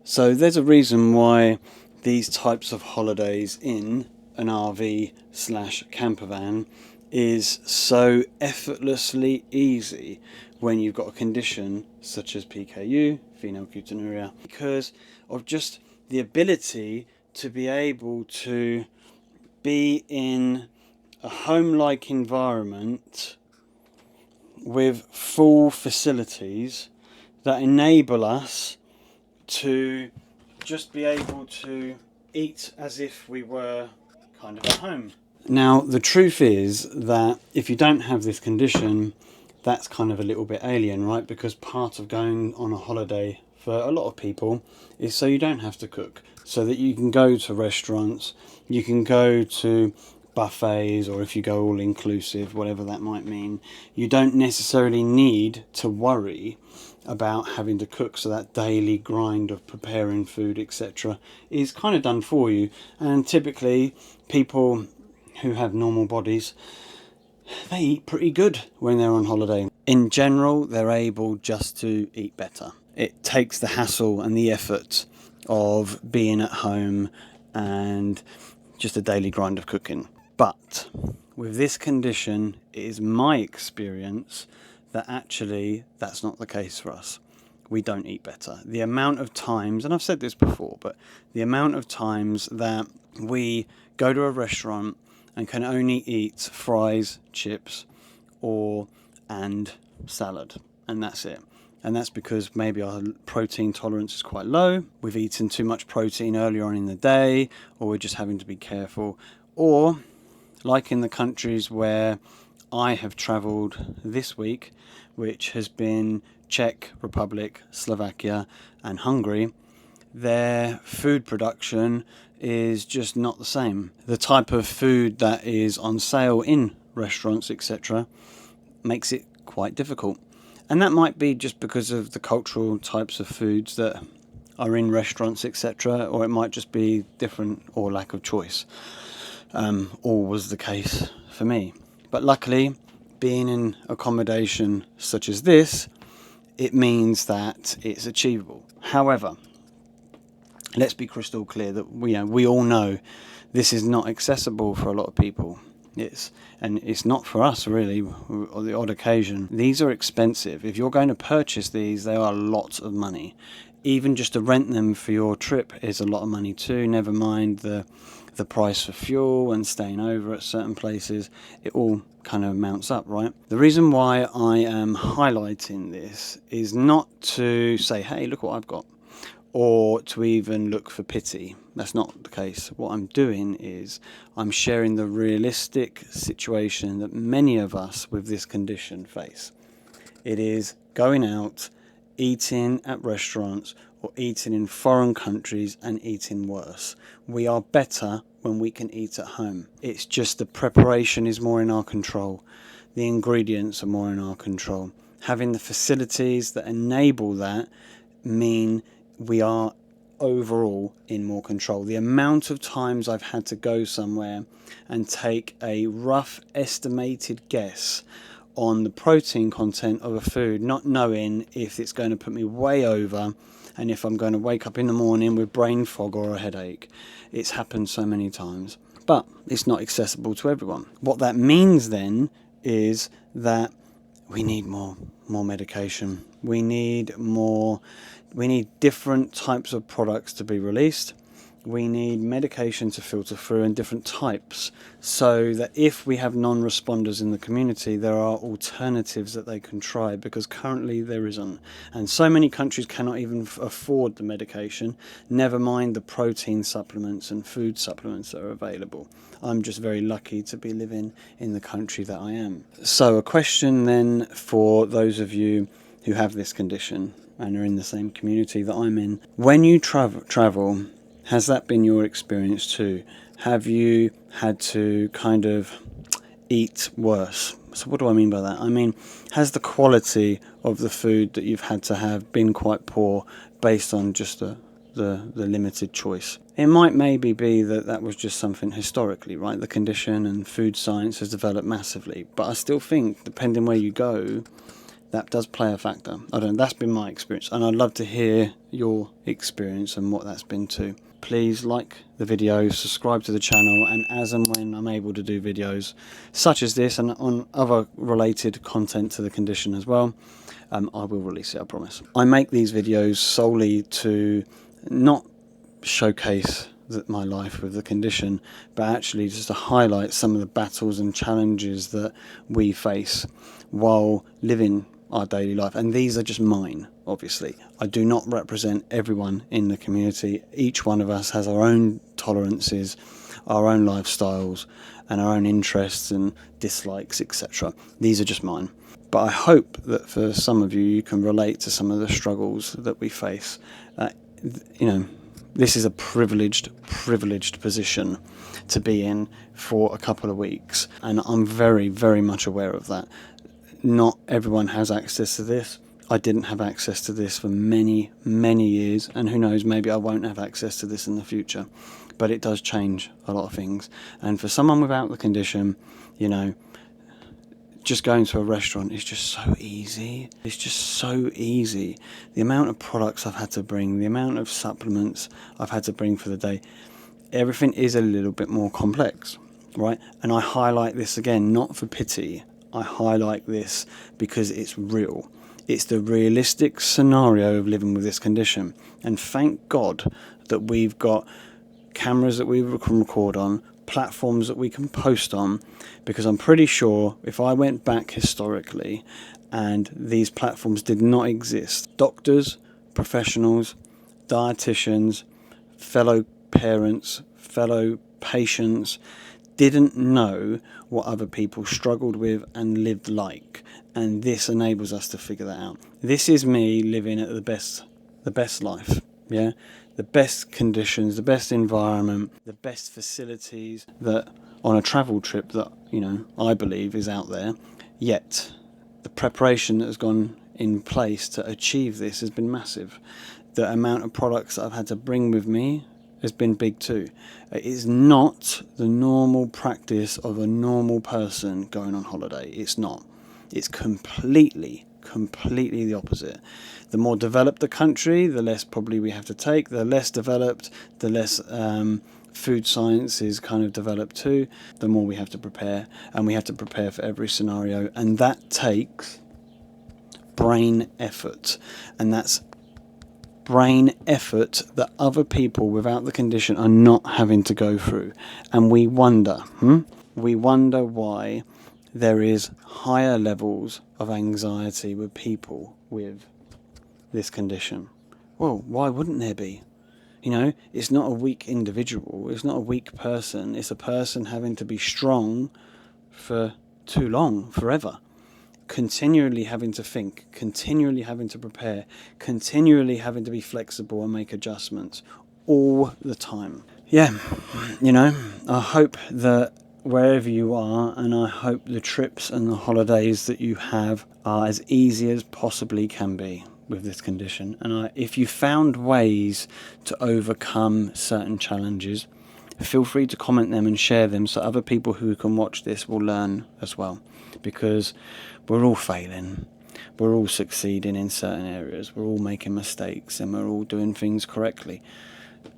So there's a reason why these types of holidays in an RV/camper van is so effortlessly easy when you've got a condition such as PKU, Phenylketonuria, because of just the ability to be able to be in a home-like environment with full facilities that enable us to just be able to eat as if we were kind of at home. Now, the truth is that if you don't have this condition, that's kind of a little bit alien, right? Because part of going on a holiday for a lot of people is so you don't have to cook, so that you can go to restaurants, you can go to buffets, or if you go all inclusive, whatever that might mean, you don't necessarily need to worry about having to cook. So that daily grind of preparing food, etc., is kind of done for you. And typically people who have normal bodies, they eat pretty good when they're on holiday. In general, they're able just to eat better. It takes the hassle and the effort of being at home and just a daily grind of cooking. But with this condition, it is my experience that actually that's not the case for us. We don't eat better. The amount of times, and I've said this before, but the amount of times that we go to a restaurant and can only eat fries, chips, and salad, and that's it. And that's because maybe our protein tolerance is quite low, we've eaten too much protein earlier on in the day, or we're just having to be careful. Or, like in the countries where I have travelled this week, which has been Czech Republic, Slovakia and Hungary, their food production is just not the same. The type of food that is on sale in restaurants, etc., makes it quite difficult. And that might be just because of the cultural types of foods that are in restaurants, etc., or it might just be different or lack of choice. All was the case for me. But luckily, being in accommodation such as this, it means that it's achievable. However, let's be crystal clear that we all know this is not accessible for a lot of people. It's not for us really, on the odd occasion. These are expensive. If you're going to purchase these, they are lots of money. Even just to rent them for your trip is a lot of money too, never mind the price for fuel and staying over at certain places. It all kind of mounts up, right? The reason why I am highlighting this is not to say, hey, look what I've got, or to even look for pity. That's not the case. What I'm doing is I'm sharing the realistic situation that many of us with this condition face. It is going out, eating at restaurants, or eating in foreign countries and eating worse. We are better when we can eat at home. It's just the preparation is more in our control. The ingredients are more in our control. Having the facilities that enable that mean we are overall in more control. The amount of times I've had to go somewhere and take a rough estimated guess on the protein content of a food, not knowing if it's going to put me way over and if I'm going to wake up in the morning with brain fog or a headache. It's happened so many times, but it's not accessible to everyone. What that means then is that we need more medication. We need different types of products to be released. We need medication to filter through in different types, so that if we have non-responders in the community, there are alternatives that they can try, because currently there isn't. And so many countries cannot even afford the medication, never mind the protein supplements and food supplements that are available. I'm just very lucky to be living in the country that I am. So a question then for those of you who have this condition and are in the same community that I'm in. When you travel, has that been your experience too? Have you had to kind of eat worse? So what do I mean by that? I mean, has the quality of the food that you've had to have been quite poor based on just the limited choice? It might maybe be that was just something historically, right? The condition and food science has developed massively. But I still think, depending where you go, that does play a factor. I don't know, that's been my experience, and I'd love to hear your experience and what that's been too. Please like the video, subscribe to the channel, and as and when I'm able to do videos such as this and on other related content to the condition as well, I will release it, I promise. I make these videos solely to not showcase my life with the condition, but actually just to highlight some of the battles and challenges that we face while living our daily life. And these are just mine, obviously. I do not represent everyone in the community. Each one of us has our own tolerances, our own lifestyles, and our own interests and dislikes, etc. These are just mine. But I hope that for some of you, you can relate to some of the struggles that we face. This is a privileged position to be in for a couple of weeks, and I'm very, very much aware of that. Not everyone has access to this. I didn't have access to this for many, many years, and who knows, maybe I won't have access to this in the future. But it does change a lot of things. And for someone without the condition, just going to a restaurant is just so easy. It's just so easy. The amount of products I've had to bring, the amount of supplements I've had to bring for the day, everything is a little bit more complex, right? And I highlight this again, not for pity. I highlight this because it's real. It's the realistic scenario of living with this condition. And thank God that we've got cameras that we can record on, platforms that we can post on, because I'm pretty sure if I went back historically and these platforms did not exist, doctors, professionals, dietitians, fellow parents, fellow patients didn't know what other people struggled with and lived like, and this enables us to figure that out. This is me living at the best life, yeah, the best conditions, the best environment, the best facilities that on a travel trip that I believe is out there. Yet the preparation that has gone in place to achieve this has been massive. The amount of products that I've had to bring with me has been big too. It is not the normal practice of a normal person going on holiday. It's not. It's completely the opposite. The more developed the country, the less probably we have to take. The less developed, the less food science is kind of developed too. The more we have to prepare, and we have to prepare for every scenario, and that takes brain effort, and that's brain effort that other people without the condition are not having to go through. And we wonder why there is higher levels of anxiety with people with this condition. Well, why wouldn't there be? It's not a weak individual, it's not a weak person, it's a person having to be strong for too long, forever. Continually having to think, continually having to prepare, continually having to be flexible and make adjustments all the time. Yeah, I hope that wherever you are, and I hope the trips and the holidays that you have are as easy as possibly can be with this condition. And if you found ways to overcome certain challenges, feel free to comment them and share them so other people who can watch this will learn as well. Because we're all failing, we're all succeeding in certain areas, we're all making mistakes, and we're all doing things correctly.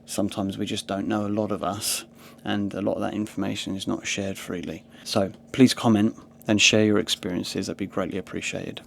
Sometimes we just don't know, a lot of us, and a lot of that information is not shared freely. So please comment and share your experiences, that'd be greatly appreciated.